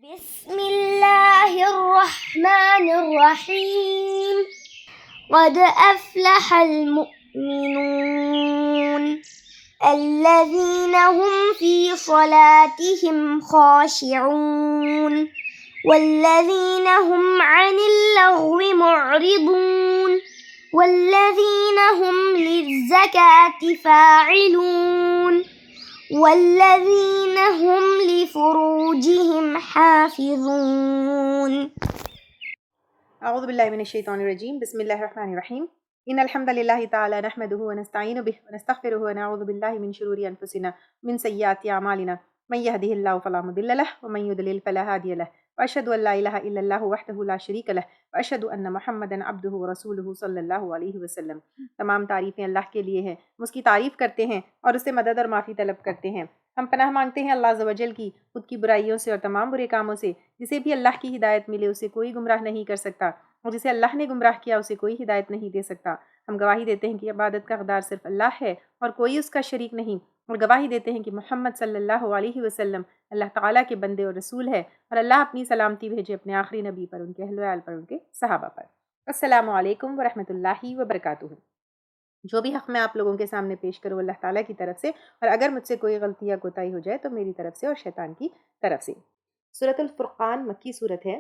بسم الله الرحمن الرحيم قد أفلح المؤمنون الذين هم في صلاتهم خاشعون والذين هم عن اللغو معرضون والذين هم للزكاة فاعلون والذين هم لفروجهم حافظون. اعوذ باللہ من الشیطان الرجیم بسم اللہ الرحمن الرحیم ان الحمد للہ تعالی نحمده ونستعین به ونستغفره ونعوذ باللہ من شرور انفسنا من سیئات اعمالنا من يهده الله فلا مضل له ومن يضلل فلا هادي له واشهد ان لا اله الا الله وحده لا شریک له واشهد ان محمدا عبده ورسوله صلی اللہ علیہ وسلم. تمام تعریفیں اللہ کے لیے ہیں، ہم اس کی تعریف کرتے ہیں اور اس سے مدد اور معافی طلب کرتے ہیں. ہم پناہ مانگتے ہیں اللہ عز و جل کی خود کی برائیوں سے اور تمام برے کاموں سے. جسے بھی اللہ کی ہدایت ملے اسے کوئی گمراہ نہیں کر سکتا، اور جسے اللہ نے گمراہ کیا اسے کوئی ہدایت نہیں دے سکتا. ہم گواہی دیتے ہیں کہ عبادت کا حقدار صرف اللہ ہے اور کوئی اس کا شریک نہیں، اور گواہی دیتے ہیں کہ محمد صلی اللہ علیہ وسلم اللہ تعالیٰ کے بندے اور رسول ہے، اور اللہ اپنی سلامتی بھیجے اپنے آخری نبی پر، ان کے اہل و عیال پر، ان کے صحابہ پر. السلام علیکم ورحمۃ اللہ وبرکاتہ. جو بھی حق میں آپ لوگوں کے سامنے پیش کروں اللہ تعالیٰ کی طرف سے، اور اگر مجھ سے کوئی غلطی یا کوتاہی ہو جائے تو میری طرف سے اور شیطان کی طرف سے. سورۃ الفرقان مکی صورت ہے،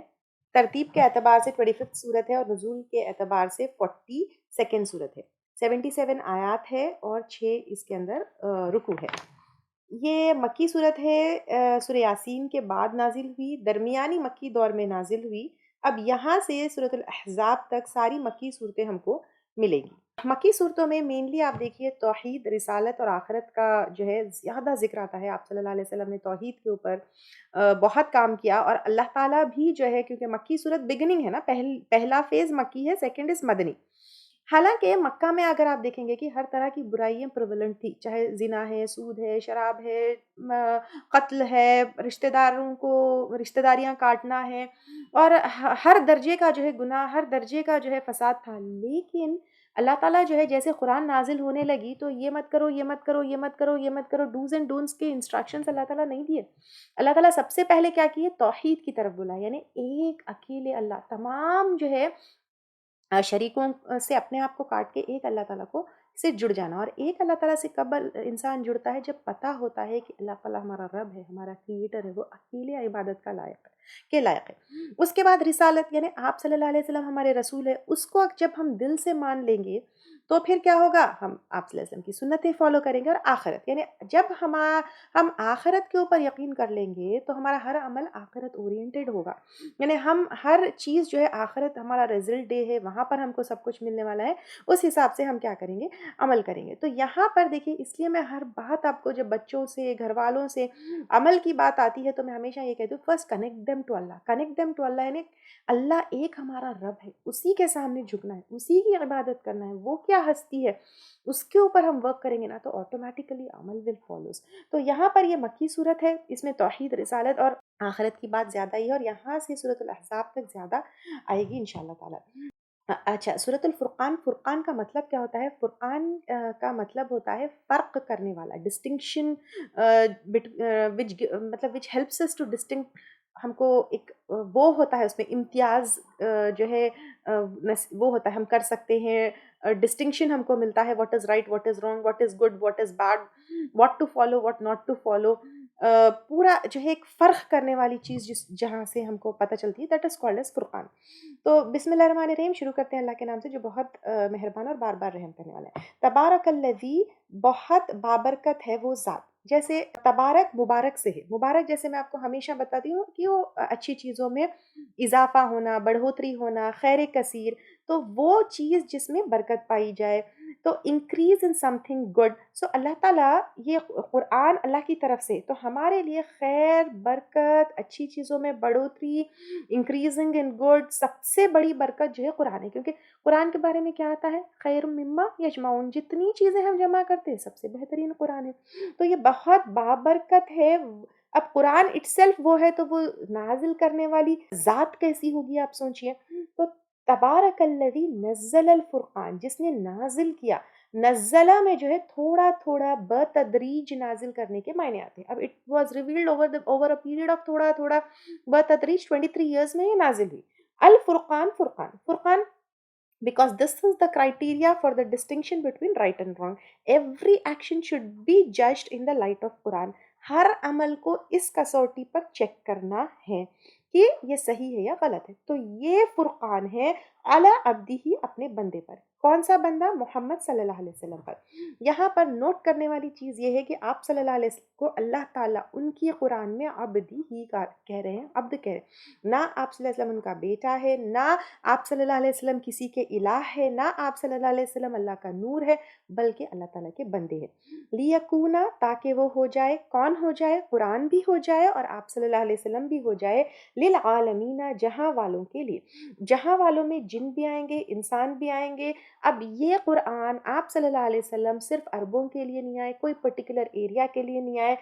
ترتیب کے اعتبار سے 25 صورت ہے اور نزول کے اعتبار سے 42 صورت ہے. 77 آیات ہے اور 6 اس کے اندر رکوع ہے. یہ مکی صورت ہے، سورہ یاسین کے بعد نازل ہوئی، درمیانی مکی دور میں نازل ہوئی. اب یہاں سے سورۃ الاحزاب تک ساری مکی صورتیں ہم کو ملے گی. مکی صورتوں میں مینلی آپ دیکھیے توحید، رسالت اور آخرت کا جو ہے زیادہ ذکر آتا ہے. آپ صلی اللہ علیہ وسلم نے توحید کے اوپر بہت کام کیا، اور اللہ تعالیٰ بھی جو ہے، کیونکہ مکی صورت بگننگ ہے نا، پہلا فیز مکی ہے، سیکنڈ از مدنی. حالانکہ مکہ میں اگر آپ دیکھیں گے کہ ہر طرح کی برائیاں پریولنٹ تھی، چاہے زنا ہے، سود ہے، شراب ہے، قتل ہے، رشتہ داروں کو رشتہ داریاں کاٹنا ہے، اور ہر درجے کا جو ہے گناہ، ہر درجے کا جو ہے فساد تھا. لیکن اللہ تعالیٰ جو ہے جیسے قرآن نازل ہونے لگی تو یہ مت کرو، یہ مت کرو، یہ مت کرو، یہ مت کرو، ڈوز اینڈ ڈونٹس کے انسٹرکشنز اللہ تعالیٰ نہیں دیے. اللہ تعالیٰ سب سے پہلے کیا کیے؟ توحید کی طرف بلا، یعنی ایک اکیلے اللہ. تمام جو ہے شریکوں سے اپنے آپ کو کاٹ کے ایک اللہ تعالیٰ کو سے جڑ جانا. اور ایک اللہ تعالیٰ سے کب انسان جڑتا ہے؟ جب پتہ ہوتا ہے کہ اللہ تعالیٰ ہمارا رب ہے، ہمارا کریٹر ہے، وہ اکیلے عبادت کا لائق ہے. اس کے بعد رسالت، یعنی آپ صلی اللہ علیہ وسلم ہمارے رسول ہے، اس کو جب ہم دل سے مان لیں گے تو پھر کیا ہوگا؟ ہم آپ صلی اللہ علیہ وسلم کی سنتیں فالو کریں گے. اور آخرت، یعنی جب ہم آخرت کے اوپر یقین کر لیں گے تو ہمارا ہر عمل آخرت اورینٹڈ ہوگا. یعنی ہم ہر چیز جو ہے آخرت ہمارا رزلٹ ڈے ہے، وہاں پر ہم کو سب کچھ ملنے والا ہے، اس حساب سے ہم کیا کریں گے؟ عمل کریں گے. تو یہاں پر دیکھیے، اس لیے میں ہر بات آپ کو، جب بچوں سے، گھر والوں سے عمل کی بات آتی ہے تو میں ہمیشہ یہ کہتی ہوں، first connect them to Allah. Connect them to Allah یعنی اللہ ایک ہمارا رب ہے، اسی کے سامنے جھکنا ہے، اسی کی عبادت کرنا ہے. وہ کیا ہستی ہے اس کے اوپر ہم ورک کریں گے نا تو آٹومیٹیکلی عمل ول فالوز. تو یہاں پر یہ مکی صورت ہے، اس میں توحید، رسالت اور آخرت کی بات زیادہ ہی ہے، اور یہاں سے سورۃ الاحزاب تک زیادہ آئے گی انشاءاللہ تعالیٰ. اچھا، سورۃ الفرقان، فرقان کا مطلب کیا ہوتا ہے؟ فرقان کا مطلب ہوتا ہے فرق کرنے والا، ڈسٹنکشن، مطلب which helps us to distinct. ہم کو ایک وہ ہوتا ہے اس میں امتیاز جو ہے وہ ہوتا ہے، ہم کر سکتے ہیں. ڈسٹنکشن ہم کو ملتا ہے، what is right, what is wrong, what is good, what is bad, what to follow, what not to follow. پورا جو ہے ایک فرق کرنے والی چیز جہاں سے ہم کو پتہ چلتی ہے، دیٹ از کالڈ ایز فرقان. تو بسم اللہ الرحمن الرحیم شروع کرتے ہیں اللہ کے نام سے جو بہت مہربان اور بار بار رحم کرنے والا ہے. تبارک الذی، بہت بابرکت ہے وہ ذات. جیسے تبارک مبارک سے ہے، مبارک جیسے میں آپ کو ہمیشہ بتاتی ہوں کہ وہ اچھی چیزوں میں اضافہ ہونا، بڑھوتری ہونا، خیر کثیر، تو وہ چیز جس میں برکت پائی جائے، تو increase in something good. So Allah Ta'ala, یہ قرآن اللہ کی طرف سے تو ہمارے لیے خیر، برکت، اچھی چیزوں میں بڑھوتری، انکریزنگ ان گڈ، سب سے بڑی برکت جو ہے قرآن ہے. کیونکہ قرآن کے بارے میں کیا آتا ہے؟ خیر مما یجمعون، جتنی چیزیں ہم جمع کرتے ہیں سب سے بہترین قرآن ہے. تو یہ بہت بابرکت ہے. اب قرآن اٹ سیلف وہ ہے تو وہ نازل کرنے والی ذات کیسی ہوگی آپ سوچئے. تو تبارک الذی نزل الفرقان، جس نے نازل کیا. نزلہ میں جو ہے تھوڑا تھوڑا بتدریج نازل کرنے کے معنی آتے ہیں. اب it was revealed over a period of تھوڑا تھوڑا بتدریج 23 ایئرس میں یہ نازل ہوئی. الفرقان فرقان because this is the criteria for the distinction between right and wrong. Every action should be judged in the light of Quran. ہر عمل کو اس کسوٹی پر چیک کرنا ہے کہ یہ صحیح ہے یا غلط ہے. تو یہ فرقان ہے علی عبدہ، اپنے بندے پر. کون سا بندہ؟ محمد صلی اللہ علیہ وسلم پر. یہاں پر نوٹ کرنے والی چیز یہ ہے کہ آپ صلی اللہ علیہ وسلم کو اللہ تعالیٰ ان کی قرآن میں عبدی ہی کہہ رہے ہیں، عبد کہہ رہے ہیں. نہ آپ صلی اللہ علیہ وسلم ان کا بیٹا ہے، نہ آپ صلی اللہ علیہ وسلم کسی کے الہ ہے، نہ آپ صلی اللہ علیہ وسلم اللہ کا نور ہے، بلکہ اللہ تعالیٰ کے بندے ہیں. لیکونا، تاکہ وہ ہو جائے، کون ہو جائے؟ قرآن بھی ہو جائے اور آپ صلی اللہ علیہ وسلم بھی ہو جائے، للعالمین، جہاں والوں کے لیے. جہاں والوں میں جن بھی آئیں گے، انسان بھی آئیں گے. اب یہ قرآن آپ صلی اللہ علیہ وسلم صرف عربوں کے لیے نہیں آئے، کوئی پرٹیکولر ایریا کے لیے نہیں آئے.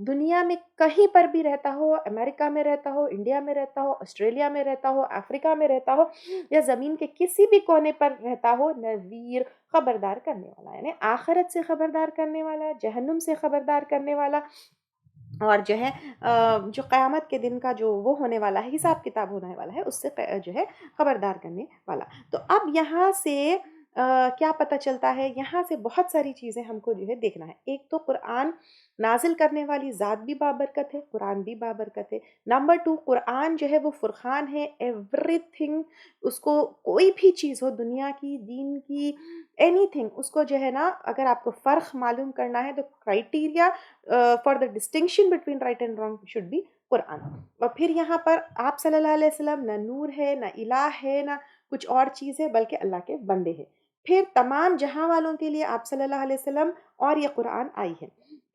دنیا میں کہیں پر بھی رہتا ہو، امریکہ میں رہتا ہو، انڈیا میں رہتا ہو، آسٹریلیا میں رہتا ہو، افریقہ میں رہتا ہو، یا زمین کے کسی بھی کونے پر رہتا ہو، نذیر، خبردار کرنے والا، یعنی آخرت سے خبردار کرنے والا، جہنم سے خبردار کرنے والا، اور جو ہے جو قیامت کے دن کا جو وہ ہونے والا ہے، حساب کتاب ہونے والا ہے، اس سے جو ہے خبردار کرنے والا. تو اب یہاں سے کیا پتہ چلتا ہے؟ یہاں سے بہت ساری چیزیں ہم کو جو ہے دیکھنا ہے. ایک تو قرآن نازل کرنے والی ذات بھی بابرکت ہے، قرآن بھی بابرکت ہے. نمبر 2، قرآن جو ہے وہ فرقان ہے. ایوری تھنگ، اس کو کوئی بھی چیز ہو، دنیا کی، دین کی، اینی تھنگ، اس کو جو ہے نا، اگر آپ کو فرق معلوم کرنا ہے تو criteria for the distinction between right and wrong should be Quran. اور پھر یہاں پر آپ صلی اللہ علیہ وسلم نہ نور ہے، نہ الہ ہے، نہ کچھ اور چیز ہے، بلکہ اللہ کے بندے ہیں. پھر تمام جہاں والوں کے لیے آپ صلی اللہ علیہ وسلم اور یہ قرآن آئی ہے.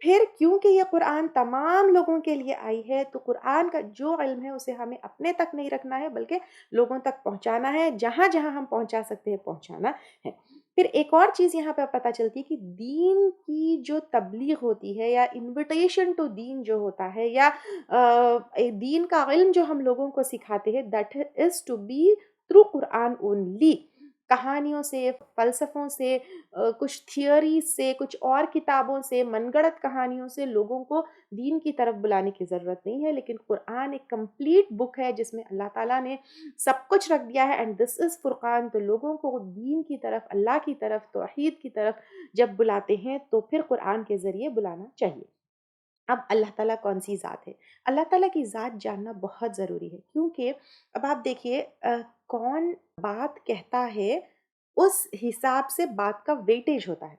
پھر کیونکہ یہ قرآن تمام لوگوں کے لیے آئی ہے، تو قرآن کا جو علم ہے اسے ہمیں اپنے تک نہیں رکھنا ہے، بلکہ لوگوں تک پہنچانا ہے. جہاں جہاں ہم پہنچا سکتے ہیں پہنچانا ہے. پھر ایک اور چیز یہاں پہ پتہ چلتی ہے کہ دین کی جو تبلیغ ہوتی ہے، یا انویٹیشن ٹو دین جو ہوتا ہے، یا دین کا علم جو ہم لوگوں کو سکھاتے ہیں، that is to be through Quran only. کہانیوں سے، فلسفوں سے، کچھ تھیوریز سے، کچھ اور کتابوں سے، من گڑت کہانیوں سے لوگوں کو دین کی طرف بلانے کی ضرورت نہیں ہے. لیکن قرآن ایک کمپلیٹ بک ہے جس میں اللہ تعالیٰ نے سب کچھ رکھ دیا ہے، اینڈ دس از فرقان. تو لوگوں کو دین کی طرف، اللہ کی طرف، توحید کی طرف جب بلاتے ہیں تو پھر قرآن کے ذریعے بلانا چاہیے. اب اللہ تعالیٰ کون سی ذات ہے؟ اللہ تعالیٰ کی ذات جاننا بہت ضروری ہے، کیونکہ اب آپ دیکھیے کون بات کہتا ہے اس حساب سے بات کا ویٹیج ہوتا ہے.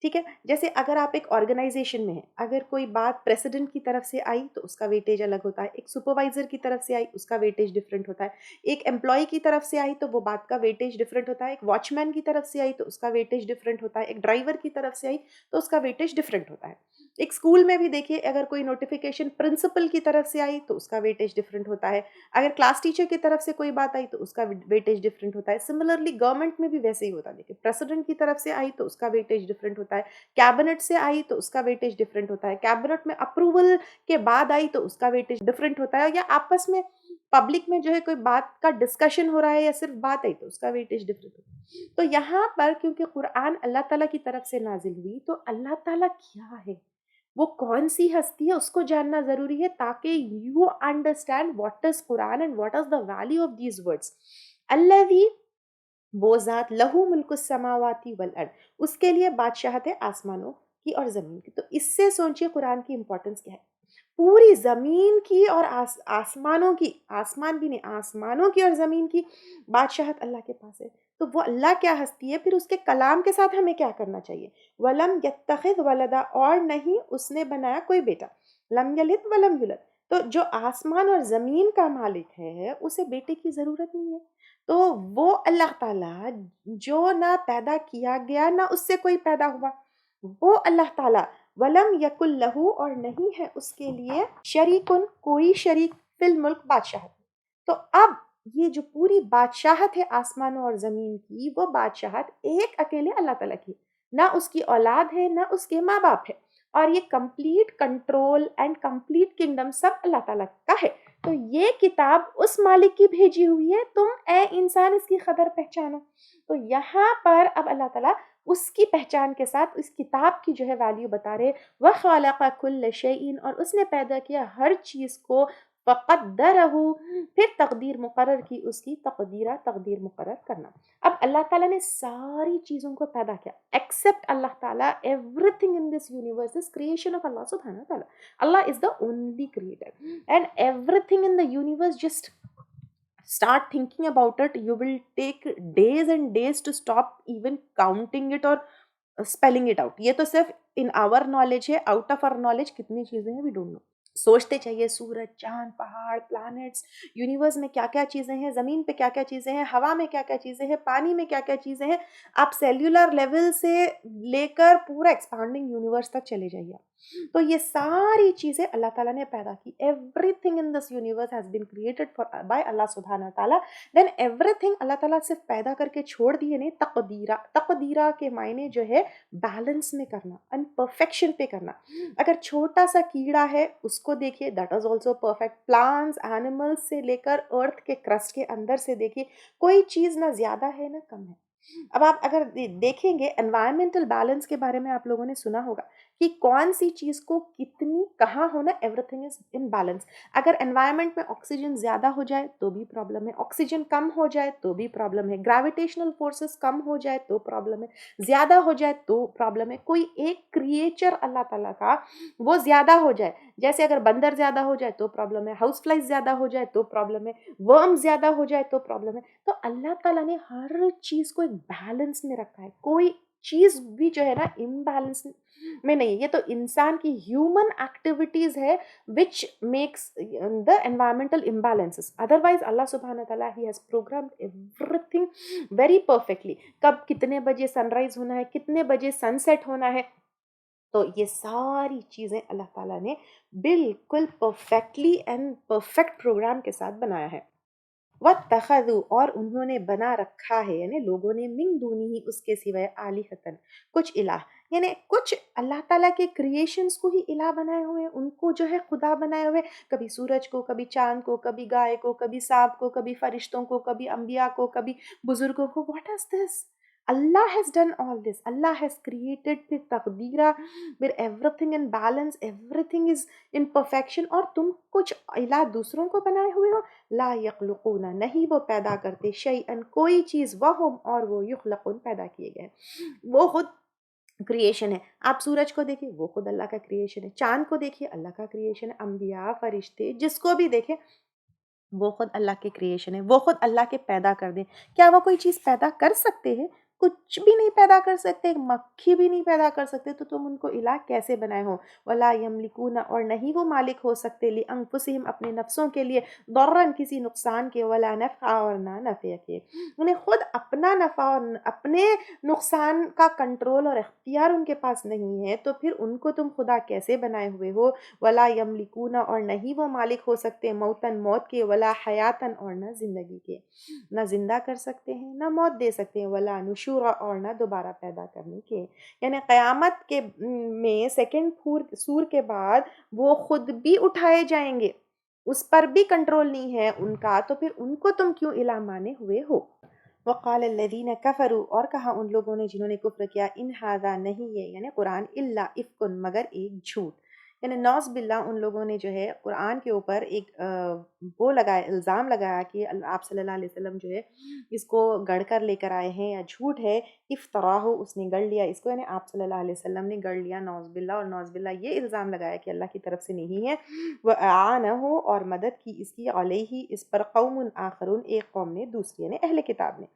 ٹھیک ہے، جیسے اگر آپ ایک آرگنائزیشن میں ہیں، اگر کوئی بات پریسیڈنٹ کی طرف سے آئی تو اس کا ویٹیج الگ ہوتا ہے، ایک سپروائزر کی طرف سے آئی اس کا ویٹیج ڈفرینٹ ہوتا ہے، ایک امپلائی کی طرف سے آئی تو وہ بات کا ویٹیج ڈفرینٹ ہوتا ہے، ایک واچ مین کی طرف سے آئی تو اس کا ویٹیج ڈفرینٹ ہوتا ہے، ایک ڈرائیور کی طرف سے آئی تو اس کا ویٹیج ڈفرینٹ ہوتا ہے. ایک اسکول میں بھی دیکھیے، اگر کوئی نوٹیفیکیشن پرنسپل کی طرف سے آئی تو اس کا ویٹیج ڈفرینٹ ہوتا ہے، اگر کلاس ٹیچر کی طرف سے کوئی بات آئی تو اس کا ویٹیج ڈفرینٹ ہوتا ہے. سملرلی گورنمنٹ میں بھی ویسے ہی ہوتا ہے. دیکھیے پریسیڈنٹ کی طرف سے آئی تو اس کا ویٹیج ڈفرینٹ ہوتا ہے، کیبنٹ سے آئی تو اس کا ویٹیج ڈفرینٹ ہوتا ہے، کیبنٹ میں اپروول کے بعد آئی تو اس کا ویٹیج ڈفرینٹ ہوتا ہے، یا آپس میں پبلک میں جو ہے کوئی بات کا ڈسکشن ہو رہا ہے یا صرف بات آئی تو اس کا ویٹیج ڈفرینٹ ہوتا ہے. تو یہاں پر کیونکہ قرآن اللہ تعالیٰ کی طرف سے نازل ہوئی، تو اللہ تعالیٰ کیا ہے، وہ کون سی ہستی ہے، اس کو جاننا ضروری ہے، تاکہ you understand what is Quran and what is the value of these words. الذی، وہ ذات، لہو ملک السماواتی والارض، اس کے لیے بادشاہت ہے آسمانوں کی اور زمین کی. تو اس سے سوچیے قرآن کی امپورٹنس کیا ہے. پوری زمین کی اور آسمانوں کی، آسمان بھی نہیں، آسمانوں کی اور زمین کی بادشاہت اللہ کے پاس ہے. تو وہ اللہ کیا ہستی ہے، پھر اس کے کلام کے ساتھ ہمیں کیا کرنا چاہیے. وَلَمْ يَتَّخِذْ وَلَدًا، اور نہیں اس نے بنایا کوئی بیٹا. لم یلد ولم یولد، تو جو آسمان اور زمین کا مالک ہے اسے بیٹے کی ضرورت نہیں ہے. تو وہ اللہ تعالیٰ جو نہ پیدا کیا گیا نہ اس سے کوئی پیدا ہوا، وہ اللہ تعالیٰ ولم یکن لہو، اور نہیں ہے اس کے لیے شریکن، کوئی شریک، فی الملک، بادشاہت. تو اب یہ جو پوری بادشاہت ہے آسمانوں اور زمین کی، وہ بادشاہت ایک اکیلے اللہ تعالیٰ کی، نہ اس کی اولاد ہے نہ اس کے ماں باپ ہے، اور یہ complete control and complete kingdom سب اللہ تعالیٰ کا ہے. تو یہ کتاب اس مالک کی بھیجی ہوئی ہے، تم اے انسان اس کی قدر پہچانو. تو یہاں پر اب اللہ تعالیٰ اس کی پہچان کے ساتھ اس کتاب کی جو ہے ویلیو بتا رہے. وَخَلَقَ كُلَّ شَيْءٍ اور اس نے پیدا کیا ہر چیز کو. فَقَدَّرَهُ پھر تقدیر مقرر کی اس کی. تقدیر مقرر کرنا. اب اللہ تعالیٰ نے ساری چیزوں کو پیدا کیا except Allah Ta'ala. Everything in this universe is creation of Allah Subhanahu Ta'ala. Allah is the only creator and everything in the universe. Just start thinking about it, you will take days and days to stop even counting it or spelling it out. یہ تو صرف in our knowledge ہے, out of our knowledge کتنی چیزیں ہیں we don't know. سوچتے چاہیے سورج, چاند, پہاڑ, پلانٹس, یونیورس میں کیا کیا چیزیں ہیں, زمین پہ کیا کیا چیزیں ہیں, ہوا میں کیا کیا چیزیں ہیں, پانی میں کیا کیا چیزیں ہیں. آپ سیلولر لیول سے لے کر پورا ایکسپانڈنگ یونیورس تک چلے جائیے. تو یہ ساری چیزیں اللہ تعالیٰ نے پیدا کی. Everything in this universe has been created by Allah Subhanahu Ta'ala. Then every thing اللہ تعالیٰ صرف پیدا کر کے چھوڑ دیے نہیں. تقدیرہ کے معنی جو ہے بیلنس میں کرنا, ان پرفیکشن پہ کرنا. اگر چھوٹا سا کیڑا ہے اس کو دیکھیے, that is also perfect. Plants, animals سے لے کر ارتھ کے کرسٹ کے اندر سے دیکھیے, کوئی چیز نہ زیادہ ہے نہ کم ہے. اب آپ اگر دیکھیں گے انوائرمنٹل بیلنس کے بارے میں آپ لوگوں نے سنا ہوگا کہ کون سی چیز کو کتنی کہاں ہونا. Every thing is in balance. اگر انوائرمنٹ میں آکسیجن زیادہ ہو جائے تو بھی پرابلم ہے, آکسیجن کم ہو جائے تو بھی پرابلم ہے, گریویٹیشنل فورسز کم ہو جائے تو پرابلم ہے, زیادہ ہو جائے تو پرابلم ہے. کوئی ایک کریچر اللہ تعالیٰ کا وہ زیادہ ہو جائے, جیسے اگر بندر زیادہ ہو جائے تو پرابلم ہے, ہاؤس فلائز زیادہ ہو جائے تو پرابلم ہے, ورم زیادہ ہو جائے تو پرابلم ہے. تو اللہ تعالیٰ نے ہر چیز کو ایک بیلنس میں رکھا ہے. کوئی چیز بھی جو ہے نا امبیلنس میں نہیں. یہ تو انسان کی ہیومن ایکٹیویٹیز ہے which makes the environmental imbalances. Otherwise اللہ سبحانہ تعالیٰ he has programmed everything very perfectly. کب کتنے بجے سن رائز ہونا ہے, کتنے بجے سن سیٹ ہونا ہے, تو یہ ساری چیزیں اللہ تعالیٰ نے بالکل پرفیکٹلی اینڈ پرفیکٹ پروگرام کے ساتھ بنایا ہے. وَاتَّخَذُوا اور انہوں نے بنا رکھا ہے, یعنی لوگوں نے, من دونہی اس کے سوائے, آلہۃً کچھ الہ, یعنی کچھ اللہ تعالیٰ کے کریشنز کو ہی الہ بنائے ہوئے, ان کو جو ہے خدا بنائے ہوئے. کبھی سورج کو, کبھی چاند کو, کبھی گائے کو, کبھی سانپ کو, کبھی فرشتوں کو, کبھی انبیاء کو, کبھی بزرگوں کو. What is this? Allah has done all this. Allah has created the taqdeera where everything in balance, everything is in perfection. اور تم کچھ الہ دوسروں کو بنائے ہوئے ہو. لا یخلقون نہیں وہ پیدا کرتے, شیئن کوئی چیز, وہم اور وہ, یخلقون پیدا کیے گئے. وہ خود کریشن ہے. آپ سورج کو دیکھیں وہ خود اللہ کا کریشن ہے, چاند کو دیکھیے اللہ کا کریشن ہے, انبیاء, فرشتے, جس کو بھی دیکھیں وہ خود اللہ کے کریشن ہے, وہ خود اللہ کے پیدا کر دیں. کیا وہ کوئی چیز پیدا کر سکتے ہیں؟ کچھ بھی نہیں پیدا کر سکتے, ایک مکھی بھی نہیں پیدا کر سکتے, تو تم ان کو الہ کیسے بنائے ہو. ولا یملکون اور نہیں وہ مالک ہو سکتے, لانفسہم اپنے نفسوں کے لیے, ضررن کسی نقصان کے, ولا نفع اور نہ نفع کے, انہیں خود اپنا نفع اور اپنے نقصان کا کنٹرول اور اختیار ان کے پاس نہیں ہے, تو پھر ان کو تم خدا کیسے بنائے ہوئے ہو. ولا یملکون اور نہیں وہ مالک ہو سکتے, موتن موت کے, ولا حیاتن اور نہ زندگی کے, نہ زندہ کر سکتے ہیں نہ موت دے سکتے ہیں, ولا نشورا اور نہ دوبارہ پیدا کرنے کے. یعنی قیامت کے میں سیکنڈ سور کے بعد وہ خود بھی اٹھائے جائیں گے, اس پر بھی کنٹرول نہیں ہے ان کا, تو پھر ان کو تم کیوں الہ مانے ہوئے ہو. وقال الذین کفروا اور کہا ان لوگوں نے جنہوں نے کفر کیا, ان ھذا نہیں ہے یعنی قرآن, الا افک مگر ایک جھوٹ. یعنی نعوذ باللہ ان لوگوں نے جو ہے قرآن کے اوپر ایک وہ لگایا, الزام لگایا کہ آپ صلی اللہ علیہ وسلم جو ہے اس کو گڑھ کر لے کر آئے ہیں یا جھوٹ ہے. افطراہ اس نے گڑھ لیا اس کو, یعنی آپ صلی اللہ علیہ وسلم نے گڑھ لیا, نعوذ باللہ. اور نعوذ باللہ یہ الزام لگایا کہ اللہ کی طرف سے نہیں ہے. وَأَعَانَهُ اور مدد کی اس کی, علیہ اس پر, قوم آخرون ایک قوم نے, دوسری یعنی اہل کتاب نے.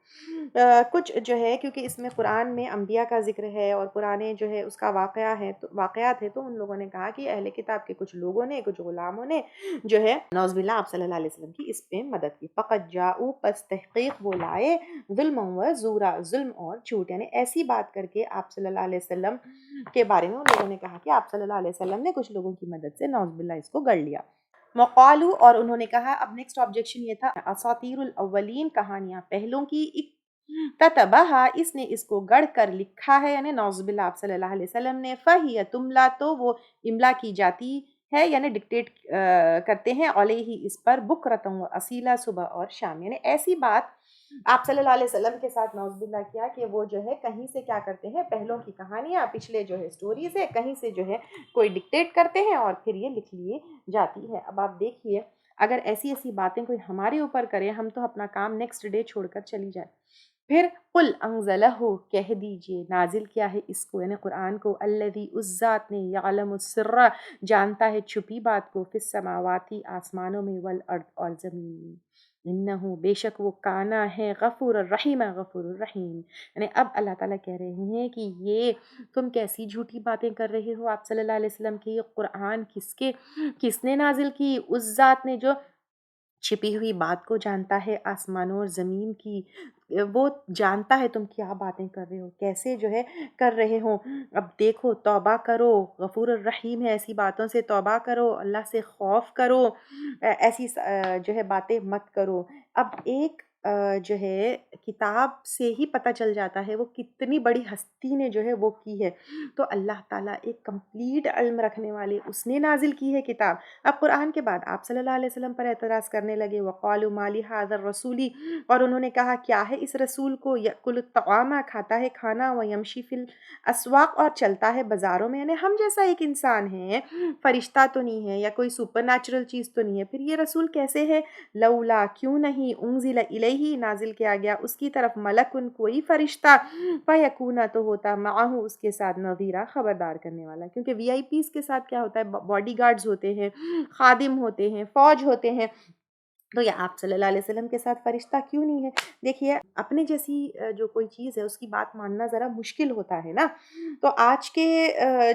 کچھ جو ہے کیونکہ اس میں قرآن میں انبیاء کا ذکر ہے اور پرانے جو ہے اس کا واقعات ہے, تو ان لوگوں نے کہا کہ اہل کتاب کے کچھ لوگوں نے, کچھ غلاموں نے جو ہے نعوذ باللہ آپ صلی اللہ علیہ وسلم کی اس پہ مدد کی. فقط جاؤ پس تحقیق وہ لائے, ظلم و زورا ظلم اور جھوٹ, یعنی ایسی بات کر کے آپ صلی اللہ علیہ وسلم کے بارے میں ان لوگوں نے کہا کہ آپ صلی اللہ علیہ وسلم نے کچھ لوگوں کی مدد سے نعوذ باللہ اس کو گڑھ لیا. وقالو اور انہوں نے کہا, اب نیکسٹ آبجیکشن یہ تھا, اساطیر الاولین کہانیاں پہلوں کی, تتبہا اس نے اس کو گڑھ کر لکھا ہے, یعنی نعوذ باللہ آپ صلی اللہ علیہ وسلم نے, فہی تملا تو وہ املا کی جاتی ہے, یعنی ڈکٹیٹ کرتے ہیں, علیہ اس پر, بکرتوں و اصیلا صبح اور شام, یعنی ایسی بات آپ صلی اللہ علیہ وسلم کے ساتھ نعوذ باللہ کیا کہ وہ جو ہے کہیں سے کیا کرتے ہیں، پہلوں کی کہانیاں، پچھلے جو ہے سٹوریز ہے، کہیں سے جو ہے کوئی ڈکٹیٹ کرتے ہیں اور پھر یہ لکھ لیے جاتی ہے۔ اب آپ دیکھیے اگر ایسی ایسی باتیں کوئی ہمارے اوپر کرے، ہم تو اپنا کام نیکسٹ ڈے چھوڑ کر چلی جائیں۔ پھر قل انزلہ، کہہ دیجئے نازل کیا ہے اس کو، یعنی قرآن کو، الذی، اس ذات نے، یعلم السر، جانتا ہے چھپی بات کو، فی السماواتی، آسمانوں میں، والارض، اور زمین میں، انہو، بے شک وہ، کانا ہے، غفور الرحیم، غفور الرحیم۔ یعنی اب اللہ تعالیٰ کہہ رہے ہیں کہ یہ تم کیسی جھوٹی باتیں کر رہے ہو آپ صلی اللہ علیہ وسلم کی، یہ قرآن کس نے نازل کی؟ اس ذات نے جو چھپی ہوئی بات کو جانتا ہے، آسمانوں اور زمین کی، وہ جانتا ہے تم کیا باتیں کر رہے ہو، کیسے جو ہے کر رہے ہو۔ اب دیکھو، توبہ کرو، غفور الرحیم ہے، ایسی باتوں سے توبہ کرو، اللہ سے خوف کرو، ایسی جو ہے باتیں مت کرو۔ اب ایک جو ہے کتاب سے ہی پتہ چل جاتا ہے وہ کتنی بڑی ہستی نے جو ہے وہ کی ہے۔ تو اللہ تعالیٰ ایک کمپلیٹ علم رکھنے والے، اس نے نازل کی ہے کتاب۔ اب قرآن کے بعد آپ صلی اللہ علیہ وسلم پر اعتراض کرنے لگے، وقالوا ما لهذا الرسول، اور انہوں نے کہا کیا ہے اس رسول کو، یأکل الطعام، کھاتا ہے کھانا، ویمشی فی الاسواق، اور چلتا ہے بازاروں میں، یعنی ہم جیسا ایک انسان ہے، فرشتہ تو نہیں ہے یا کوئی سپر نیچرل چیز تو نہیں ہے، پھر یہ رسول کیسے ہے؟ لولا، کیوں نہیں، انزل الیہ، نازل کیا گیا اس کی طرف، ملکن، کوئی فرشتہ، فیکونا، تو ہوتا، معاہو، اس کے ساتھ، نذیرا، خبردار کرنے والا، کیونکہ وی آئی پیز کے ساتھ کیا ہوتا ہے، باڈی گارڈز ہوتے ہیں، خادم ہوتے ہیں، فوج ہوتے ہیں، تو یہ آپ صلی اللہ علیہ وسلم کے ساتھ فرشتہ کیوں نہیں ہے؟ دیکھیے اپنے جیسی جو کوئی چیز ہے اس کی بات ماننا ذرا مشکل ہوتا ہے نا، تو آج کے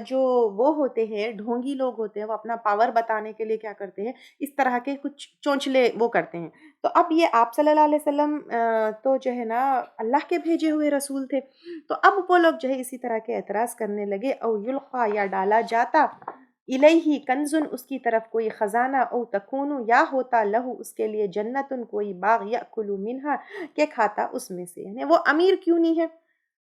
جو وہ ہوتے ہیں ڈھونگی لوگ ہوتے ہیں، وہ اپنا پاور بتانے کے لیے کیا کرتے ہیں، اس طرح کے کچھ چونچلے وہ کرتے ہیں۔ تو اب یہ آپ صلی اللہ علیہ وسلم تو جو ہے نا اللہ کے بھیجے ہوئے رسول تھے، تو اب وہ لوگ جو ہے اسی طرح کے اعتراض کرنے لگے، او یلقا، یا ڈالا جاتا، الیہ، کنزن، اس کی طرف، کوئی خزانہ، او تکونو، یا ہوتا، لہو، اس کے لیے، جنتن، کوئی باغ، یأکلو منہا، کہ کھاتا اس میں سے، یعنی وہ امیر کیوں نہیں ہے؟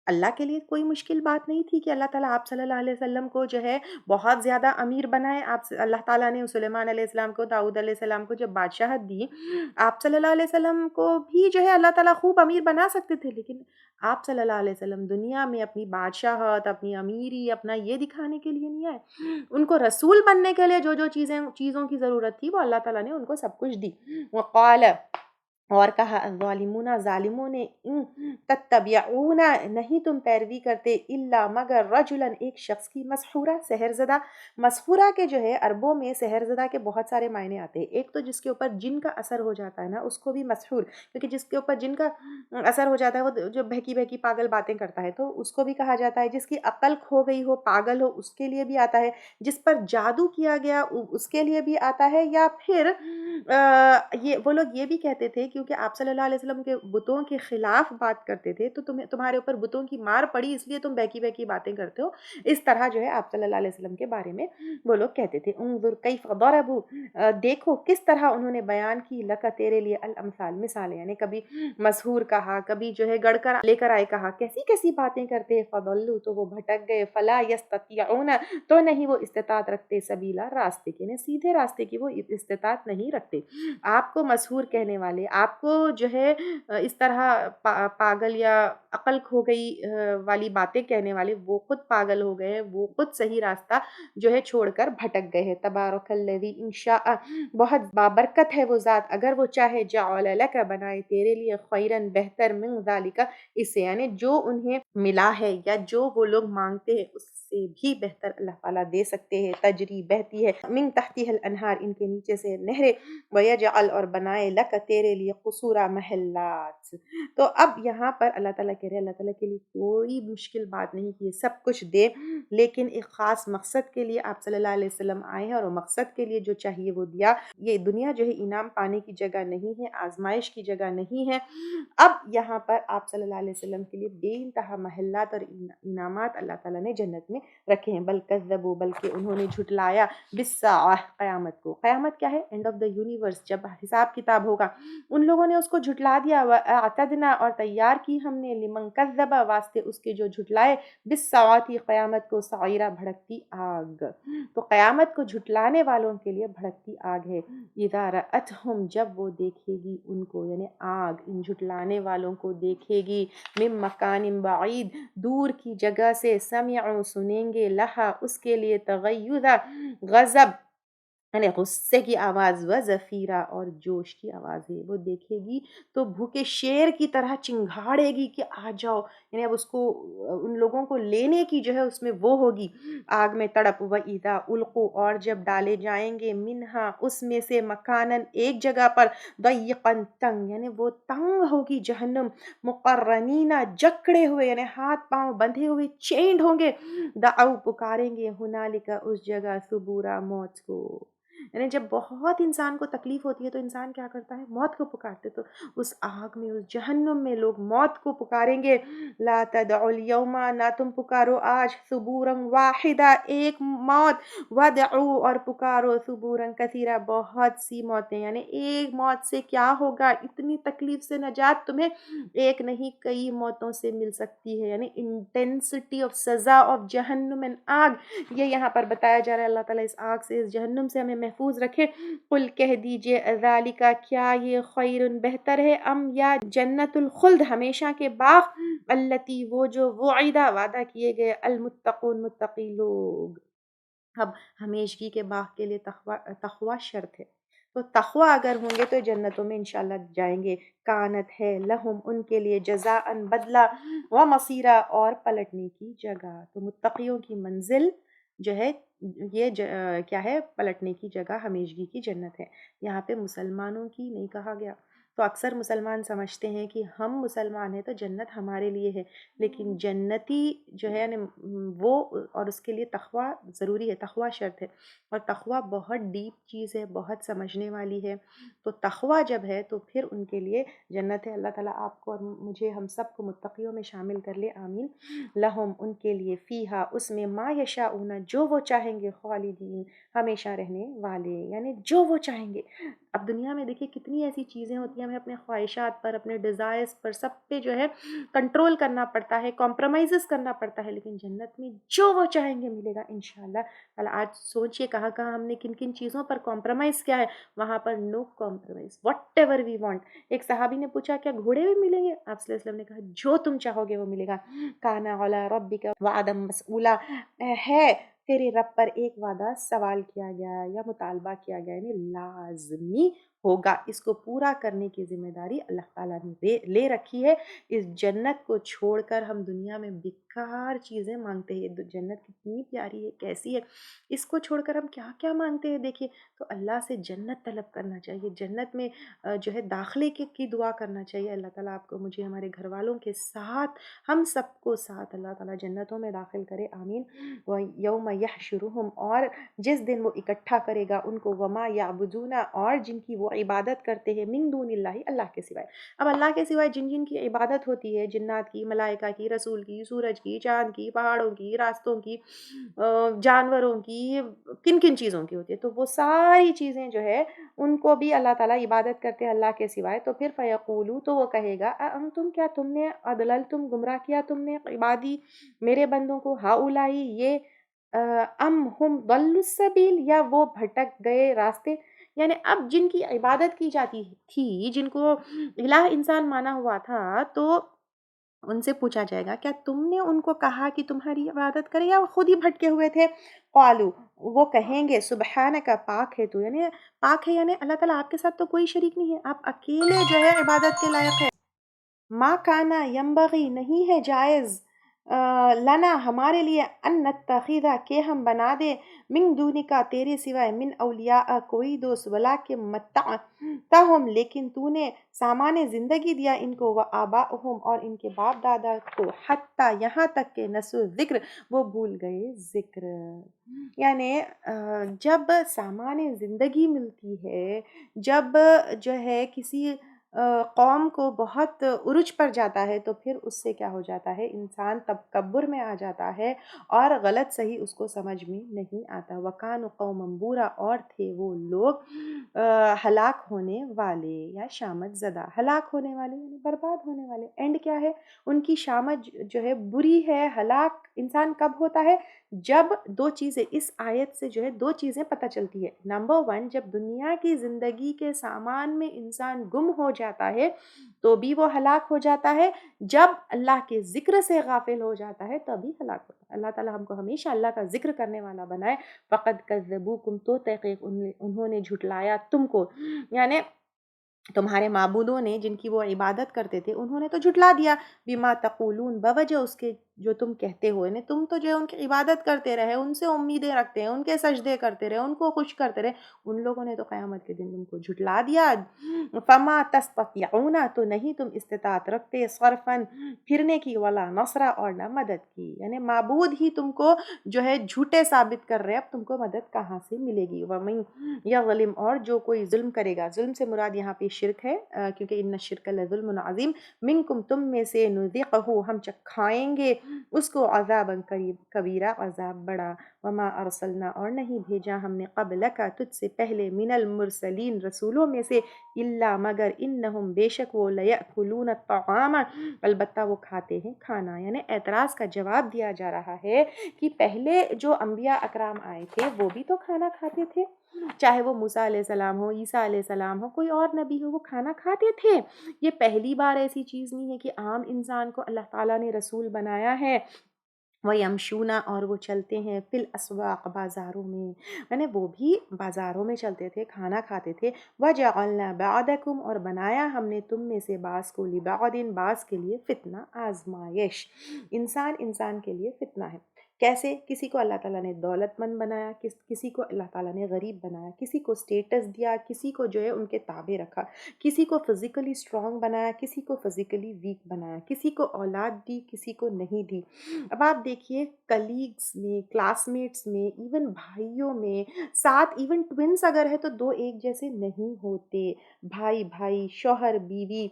اللہ کے لیے کوئی مشکل بات نہیں تھی کہ اللہ تعالیٰ آپ صلی اللہ علیہ وسلم کو جو ہے بہت زیادہ امیر بنائے۔ اللہ تعالیٰ نے سلیمان علیہ السلام کو، داؤد علیہ السلام کو جب بادشاہت دی، آپ صلی اللہ علیہ وسلم کو بھی جو ہے اللہ تعالیٰ خوب امیر بنا سکتے تھے، لیکن آپ صلی اللہ علیہ وسلم دنیا میں اپنی بادشاہت، اپنی امیری، اپنا یہ دکھانے کے لیے نہیں آئے، ان کو رسول بننے کے لیے جو جو چیزوں کی ضرورت تھی وہ اللہ تعالیٰ نے ان کو سب کچھ دی۔ وقال، اور کہا، الظالمون، ظالموں نے، ان تتبعون، نہیں تم پیروی کرتے، الا، مگر، رجلا، ایک شخص کی، مسحورہ، سحر زدہ۔ مسحورہ کے جو ہے عربوں میں سحر زدہ کے بہت سارے معنی آتے ہیں، ایک تو جس کے اوپر جن کا اثر ہو جاتا ہے نا اس کو بھی مسحور، کیونکہ جس کے اوپر جن کا اثر ہو جاتا ہے وہ جو بہکی بہکی پاگل باتیں کرتا ہے تو اس کو بھی کہا جاتا ہے، جس کی عقل کھو گئی ہو، پاگل ہو، اس کے لیے بھی آتا ہے، جس پر جادو کیا گیا اس کے لیے بھی آتا ہے، یا پھر یہ وہ لوگ یہ بھی کہتے تھے کیونکہ آپ صلی اللہ علیہ وسلم کے بتوں کے خلاف بات کرتے تھے تو تمہارے اوپر بتوں کی مار پڑی اس لیے تم بہکی بہکی باتیں کرتے ہو، اس طرح جو ہے آپ صلی اللہ علیہ وسلم کے بارے میں وہ لوگ کہتے تھے۔ انظر کیف ضربوا، دیکھو کس طرح انہوں نے بیان کی، لک، تیرے لیے، الامثال، مثالیں، یعنی کبھی مسحور کہا، کبھی جو ہے گڑ کر لے کر آئے کہا، کیسی کیسی باتیں کرتے، فضلوا، تو وہ بھٹک گئے، فلا یستطیعون، تو نہیں وہ استطاعت رکھتے، سبیلا، راستے کے، یعنی سیدھے راستے کی وہ استطاعت نہیں رکھتے۔ آپ کو مسحور کہنے والے، آپ کو جو ہے اس طرح پاگل یا عقل کھو گئی والی باتیں کہنے والے، وہ خود پاگل ہو گئے ہیں، وہ خود صحیح راستہ جو ہے چھوڑ کر بھٹک گئے ہیں۔ تبارک الذی، انشاء، بہت بابرکت ہے وہ ذات، اگر وہ چاہے، جعل لک، بنائے تیرے لیے، خیرن، بہتر، من ذالک، اس سے، یعنی جو انہیں ملا ہے یا جو وہ لوگ مانگتے ہیں اس سے بھی بہتر اللہ تعالیٰ دے سکتے ہیں، تجری، بہتی ہے، من تحتها الانہار، ان کے نیچے سے نہریں، ویجعل، اور بنائے، لک، تیرے لیے، قصورا، محلات۔ تو اب یہاں پر اللہ تعالیٰ کہہ رہے ہیں اللہ تعالیٰ کے لیے کوئی مشکل بات نہیں کہ یہ سب کچھ دے، لیکن ایک خاص مقصد کے لیے آپ صلی اللہ علیہ وسلم آئے ہیں اور وہ مقصد کے لیے جو چاہیے وہ دیا۔ یہ دنیا جو ہے انعام پانے کی جگہ نہیں ہے، آزمائش کی جگہ نہیں ہے۔ اب یہاں پر آپ صلی اللہ علیہ وسلم کے لیے بے انتہا محلات اور انعامات اللہ تعالیٰ نے جنت میں رکھے ہیں۔ بل کذبوا، بلکہ انہوں نے جھٹلایا، بالساعہ، قیامت کو۔ قیامت کیا ہے؟ اینڈ آف دا یونیورس، جب حساب کتاب ہوگا، ان لوگوں نے اس کو جھٹلا دیا، وَأَعْتَدْنَا اور تیار کی ہم نے لمن کذب واسطے اس کے جو جھٹلائے، بالساعتی قیامت کو، سعیرہ بھڑکتی آگ، تو قیامت کو جھٹلانے والوں کے لیے بھڑکتی آگ ہے۔ اذا رأتہم جب وہ دیکھے گی ان کو، یعنی آگ ان جھٹلانے والوں کو دیکھے گی، من مکان بعید دور کی جگہ سے، سمعوا سنیں گے، لہا اس کے لیے، تغیظا غضب یعنی غصے کی آواز، و زفیرہ اور جوش کی آواز ہے، وہ دیکھے گی تو بھوکے شیر کی طرح چنگھاڑے گی کہ آ جاؤ، یعنی اب اس کو ان لوگوں کو لینے کی جو ہے اس میں وہ ہوگی آگ میں تڑپ، و اذا القوا اور جب ڈالے جائیں گے، منہا اس میں سے، مکانن ایک جگہ پر، ضیقاً تنگ یعنی وہ تنگ ہوگی جہنم، مقرنین جکڑے ہوئے یعنی ہاتھ پاؤں بندھے ہوئے چینڈ ہوں گے، دعو پکاریں گے، ہنالک اس جگہ، ثبورا موت کو، یعنی جب بہت انسان کو تکلیف ہوتی ہے تو انسان کیا کرتا ہے، موت کو پکارتے، تو اس آگ میں، اس جہنم میں لوگ موت کو پکاریں گے، لا تدعوا اليوم نہ تم پکارو آج، ثبورا واحدہ ایک موت، ودعو اور پکارو، ثبورا کثیرا بہت سی موتیں، یعنی ایک موت سے کیا ہوگا، اتنی تکلیف سے نجات تمہیں ایک نہیں کئی موتوں سے مل سکتی ہے، یعنی انٹینسٹی آف سزا آف جہنم and آگ، یہ یہاں پر بتایا جا رہا ہے۔ اللہ تعالیٰ اس آگ سے، اس جہنم سے ہمیں محفوظ رکھے۔ قل کہہ دیجئے، ذالک کیا یہ، خیر بہتر ہے، ام یا جنت الخلد ہمیشہ کے باغ، التی وہ جو، وعدہ وعدہ کیے گئے، المتقون متقی لوگ۔ اب ہمیشگی کے باغ کے لیے تقوی شرط ہے، تو تقوی اگر ہوں گے تو جنتوں میں انشاءاللہ جائیں گے۔ کانت ہے لہم ان کے لیے، جزاء بدلہ، و مصیرہ اور پلٹنے کی جگہ، تو متقیوں کی منزل جو ہے یہ کیا ہے، پلٹنے کی جگہ، ہمیشگی کی جنت ہے۔ یہاں پہ مسلمانوں کی نہیں کہا گیا، تو اکثر مسلمان سمجھتے ہیں کہ ہم مسلمان ہیں تو جنت ہمارے لیے ہے، لیکن جنتی جو ہے یعنی وہ، اور اس کے لیے تقوی ضروری ہے، تقوی شرط ہے، اور تقوی بہت ڈیپ چیز ہے، بہت سمجھنے والی ہے، تو تقوی جب ہے تو پھر ان کے لیے جنت ہے۔ اللہ تعالیٰ آپ کو اور مجھے، ہم سب کو متقیوں میں شامل کر لے، آمین۔ لہم ان کے لیے، فیہا اس میں، ما یشاؤون جو وہ چاہیں گے، خالدین ہمیشہ رہنے والے، یعنی جو وہ چاہیں گے۔ اب دنیا میں دیکھیے کتنی ایسی چیزیں ہوتی ہیں، ہمیں اپنے خواہشات پر، اپنے ڈیزائرز پر، سب پہ جو ہے کنٹرول کرنا پڑتا ہے، کمپرومائزز کرنا پڑتا ہے، لیکن جنت میں جو وہ چاہیں گے ملے گا انشاءاللہ۔ آج سوچئے کہاں کہاں ہم نے کن کن چیزوں پر کمپرومائز کیا ہے، وہاں پر no compromise, whatever we want. ایک صحابی نے پوچھا کیا گھوڑے بھی ملیں گے؟ آپ صلی اللہ علیہ وسلم نے کہا جو تم چاہو گے وہ ملے گا۔ کانا علی ربک وعدا مسئولا، ہے تیرے رب پر ایک وعدہ سوال کیا گیا یا مطالبہ کیا گیا، یعنی لازمی ہوگا، اس کو پورا کرنے کی ذمہ داری اللہ تعالیٰ نے لے رکھی ہے۔ اس جنت کو چھوڑ کر ہم دنیا میں بیکار چیزیں مانگتے ہیں، جنت کتنی پیاری ہے، کیسی ہے، اس کو چھوڑ کر ہم کیا کیا مانگتے ہیں، دیکھیے، تو اللہ سے جنت طلب کرنا چاہیے، جنت میں جو ہے داخلے کی دعا کرنا چاہیے۔ اللہ تعالیٰ آپ کو، مجھے، ہمارے گھر والوں کے ساتھ، ہم سب کو ساتھ اللہ تعالیٰ جنتوں میں داخل کرے، آمین۔ وَيَوْمَ يَحْشُرُهُمْ اور جس دن وہ اکٹھا کرے گا ان کو، وَمَا يَعْبُدُونَ اور جن کی وہ عبادت کرتے ہیں، مِن دُونِ اللَّهِ اللہ کے سوائے۔ اب اللہ کے سوائے جن جن کی عبادت ہوتی ہے، جنات کی، ملائکہ کی، رسول کی، سورج کی، چاند کی، پہاڑوں کی، راستوں کی، جانوروں کی، کن کن چیزوں کی ہوتی ہے، تو وہ ساری چیزیں جو ہے ان کو بھی اللہ تعالیٰ عبادت کرتے ہیں اللہ کے سوائے، تو پھر فیقولو تو وہ کہے گا، انتم کیا تم نے، اضللتم گمراہ کیا تم نے، عبادی میرے بندوں کو، ہؤلائی یہ، ام ہم ضلوا السبیل یا وہ بھٹک گئے راستے، یعنی اب جن کی عبادت کی جاتی تھی، جن کو الہ انسان مانا ہوا تھا، تو ان سے پوچھا جائے گا کیا تم نے ان کو کہا کہ تمہاری عبادت کرے، یا وہ خود ہی بھٹکے ہوئے تھے؟ قالو وہ کہیں گے، سبحانک پاک ہے تو، یعنی پاک ہے، یعنی اللہ تعالیٰ آپ کے ساتھ تو کوئی شریک نہیں ہے، آپ اکیلے جو ہے عبادت کے لائق ہے۔ ما کانا ینبغی نہیں ہے جائز، لنا ہمارے لیے، ان نتخذا کہ ہم بنا دے، من دونکا تیرے سوائے، من اولیاء کوئی دوست، ولیکن متعتہم لیکن تو نے سامان زندگی دیا ان کو، وآباؤہم اور ان کے باپ دادا کو، حتیٰ یہاں تک کہ نسوا ذکر وہ بھول گئے ذکر، یعنی جب سامان زندگی ملتی ہے، جب جو ہے کسی قوم کو بہت عروج پر جاتا ہے تو پھر اس سے کیا ہو جاتا ہے، انسان تکبر میں آ جاتا ہے اور غلط صحیح اس کو سمجھ میں نہیں آتا۔ وَكَانُوا قَوْمًا بُورًا، اور تھے وہ لوگ ہلاک ہونے والے یا شامت زدہ۔ ہلاک ہونے والے یعنی برباد ہونے والے۔ اینڈ کیا ہے، ان کی شامت جو ہے بری ہے۔ ہلاک انسان کب ہوتا ہے؟ جب دو چیزیں، اس آیت سے جو ہے دو چیزیں پتہ چلتی ہے۔ نمبر 1، جب دنیا کی زندگی کے سامان میں انسان گم ہو جاتا ہے تو بھی وہ ہلاک ہو جاتا ہے، جب اللہ کے ذکر سے غافل ہو جاتا ہے تبھی ہلاک ہوتا ہے۔ اللہ تعالیٰ ہم کو ہمیشہ اللہ کا ذکر کرنے والا بنائے۔ فقد کذبوکم، تو تحقیق انہوں نے جھٹلایا تم کو، یعنی تمہارے معبودوں نے جن کی وہ عبادت کرتے تھے انہوں نے تو جھٹلا دیا۔ بما تقولون، بوجہ اس کے جو تم کہتے ہو، یعنی تم تو جو ہے ان کی عبادت کرتے رہے، ان سے امیدیں رکھتے ہیں، ان کے سجدے کرتے رہے، ان کو خوش کرتے رہے، ان لوگوں نے تو قیامت کے دن تم کو جھٹلا دیا۔ فما تستطيعون، تو نہیں تم استطاعت رکھتے، صرفا پھرنے کی، ولا نصرا، اور نہ مدد کی، یعنی معبود ہی تم کو جو ہے جھوٹے ثابت کر رہے، اب تم کو مدد کہاں سے ملے گی۔ ومن یظلم، اور جو کوئی ظلم کرے گا، ظلم سے مراد یہاں پہ شرک ہے، کیونکہ ان الشرک لظلم عظیم، منکم، تم میں سے، نذیقہ، ہم چکھائیں گے اس کو، عذابا کبیرہ، عذاب بڑا۔ وما ارسلنا، اور نہیں بھیجا ہم نے، قبلک، تجھ سے پہلے، من المرسلین، رسولوں میں سے، الا مگر، انہم، بے شک وہ، لیأکلون الطعام، البتہ وہ کھاتے ہیں کھانا، یعنی اعتراض کا جواب دیا جا رہا ہے کہ پہلے جو انبیاء اکرام آئے تھے وہ بھی تو کھانا کھاتے تھے، چاہے وہ موسیٰ علیہ السلام ہو، عیسیٰ علیہ السلام ہو، کوئی اور نبی ہو، وہ کھانا کھاتے تھے۔ یہ پہلی بار ایسی چیز نہیں ہے کہ عام انسان کو اللہ تعالیٰ نے رسول بنایا ہے۔ وَيَمْشُونَ، اور وہ چلتے ہیں، فی الاسواق، بازاروں میں، یعنی وہ بھی بازاروں میں چلتے تھے، کھانا کھاتے تھے۔ وَجَعَلْنَا بَعْضَكُمْ، اور بنایا ہم نے تم میں سے بعض کو، لِبَعْضٍ، بعض کے لیے، فتنہ، آزمائش، انسان کے لیے فتنہ ہے۔ کیسے؟ کسی کو اللہ تعالیٰ نے دولت مند بنایا، کسی کو اللہ تعالیٰ نے غریب بنایا، کسی کو سٹیٹس دیا، کسی کو جو ہے ان کے تابع رکھا، کسی کو فزیکلی اسٹرانگ بنایا، کسی کو فزیکلی ویک بنایا، کسی کو اولاد دی، کسی کو نہیں دی۔ اب آپ دیکھیے، کلیگز میں، کلاس میٹس میں، ایون بھائیوں میں، ساتھ ایون ٹوینس اگر ہے تو دو ایک جیسے نہیں ہوتے۔ بھائی بھائی، شوہر بیوی،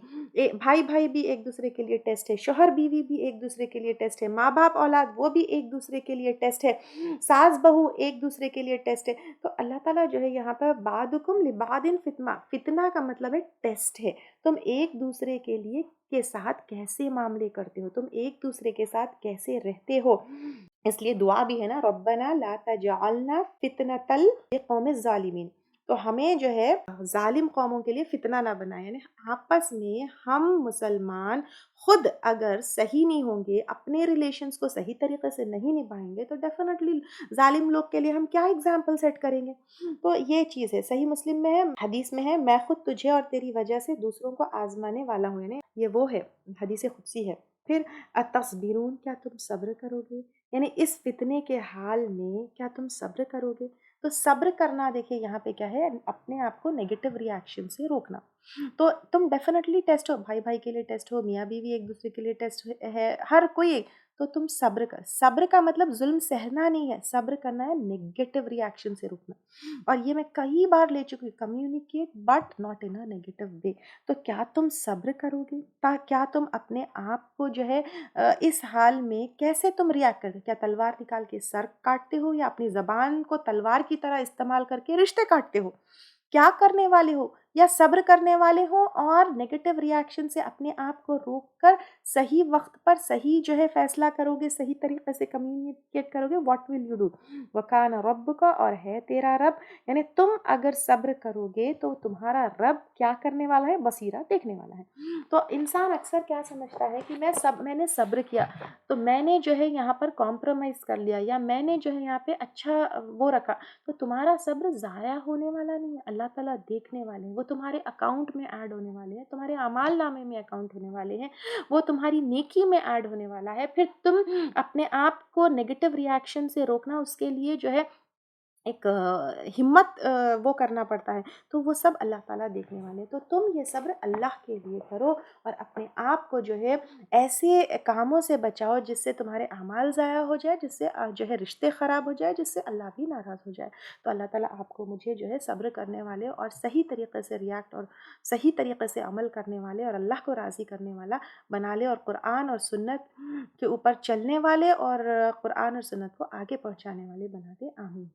بھائی بھائی بھی ایک دوسرے کے لیے ٹیسٹ ہے، شوہر بیوی بھی ایک دوسرے کے لیے ٹیسٹ ہے، ماں باپ اولاد وہ بھی ایک دوسرے کے لیے ٹیسٹ ہے، ساس بہو ایک دوسرے کے لیے ٹیسٹ ہے۔ تو اللہ تعالیٰ جو ہے یہاں پر بعدکم لبعض فتنہ، فتنہ کا مطلب ہے ٹیسٹ ہے، تم ایک دوسرے کے لیے کے ساتھ کیسے معاملے کرتے ہو، تم ایک دوسرے کے ساتھ کیسے رہتے ہو۔ اس لیے دعا بھی ہے نا، ربنا لا تجعلنا فتنة للقوم الظالمین، تو ہمیں جو ہے ظالم قوموں کے لیے فتنہ نہ بنائے، یعنی آپس میں ہم مسلمان خود اگر صحیح نہیں ہوں گے، اپنے ریلیشنز کو صحیح طریقے سے نہیں نبھائیں گے تو ڈیفینیٹلی ظالم لوگ کے لیے ہم کیا اگزامپل سیٹ کریں گے۔ تو یہ چیز ہے، صحیح مسلم میں ہے، حدیث میں ہے، میں خود تجھے اور تیری وجہ سے دوسروں کو آزمانے والا ہوں، یعنی یہ وہ ہے، حدیث قدسی ہے۔ پھر اتصبرون، کیا تم صبر کرو گے، یعنی اس فتنے کے حال میں کیا تم صبر کرو گے۔ تو صبر کرنا، دیکھیں یہاں پہ کیا ہے، اپنے آپ کو نیگیٹو ریاکشن سے روکنا۔ تو تم ڈیفینیٹلی ٹیسٹ ہو، بھائی بھائی کے لیے ٹیسٹ ہو، میاں بیوی ایک دوسرے کے لیے ٹیسٹ ہے، ہر کوئی، تو تم صبر کر۔ صبر کا مطلب ظلم سہنا نہیں ہے، صبر کرنا ہے نیگیٹو ریاکشن سے روکنا۔ اور یہ میں کئی بار لے چکی ہوں، communicate but not in a negative way. تو کیا تم صبر کرو گے، کیا تم اپنے آپ کو جو ہے اس حال میں کیسے تم ریاکٹ کرتے، کیا تلوار نکال کے سر کاٹتے ہو، یا اپنی زبان کو تلوار کی طرح استعمال کر کے رشتے کاٹتے ہو، کیا کرنے والے ہو، یا صبر کرنے والے ہو اور نیگیٹو ریاکشن سے اپنے آپ کو روک کر صحیح وقت پر صحیح جو ہے فیصلہ کرو گے، صحیح طریقے سے کمیونیکیٹ کرو گے، واٹ ول یو ڈو، وکان رب کا، اور ہے تیرا رب، یعنی تم اگر صبر کرو گے تو تمہارا رب کیا کرنے والا ہے، بصیرہ، دیکھنے والا ہے۔ تو انسان اکثر کیا سمجھتا ہے کہ میں نے صبر کیا تو میں نے جو ہے یہاں پر کمپرومائز کر لیا، یا میں نے جو ہے یہاں پہ اچھا وہ رکھا، تو تمہارا صبر ضائع ہونے والا نہیں ہے، اللہ تعالیٰ دیکھنے والے ہیں، وہ تمہارے اکاؤنٹ میں ایڈ ہونے والے ہیں، تمہارے اعمال نامے میں اکاؤنٹ ہونے والے ہیں، وہ تمہاری نیکی میں ایڈ ہونے والا ہے۔ پھر تم اپنے آپ کو نیگیٹو ریاکشن سے روکنا، اس کے لیے جو ہے ایک ہمت وہ کرنا پڑتا ہے، تو وہ سب اللہ تعالیٰ دیکھنے والے ہیں۔ تو تم یہ صبر اللہ کے لیے کرو اور اپنے آپ کو جو ہے ایسے کاموں سے بچاؤ جس سے تمہارے اعمال ضائع ہو جائے، جس سے جو ہے رشتے خراب ہو جائے، جس سے اللہ بھی ناراض ہو جائے۔ تو اللہ تعالیٰ آپ کو مجھے جو ہے صبر کرنے والے اور صحیح طریقے سے ریاکٹ اور صحیح طریقے سے عمل کرنے والے اور اللہ کو راضی کرنے والا بنا لے، اور قرآن اور سنت کے اوپر چلنے والے اور قرآن اور سنت کو آگے پہنچانے والے بنا دے۔ آمین۔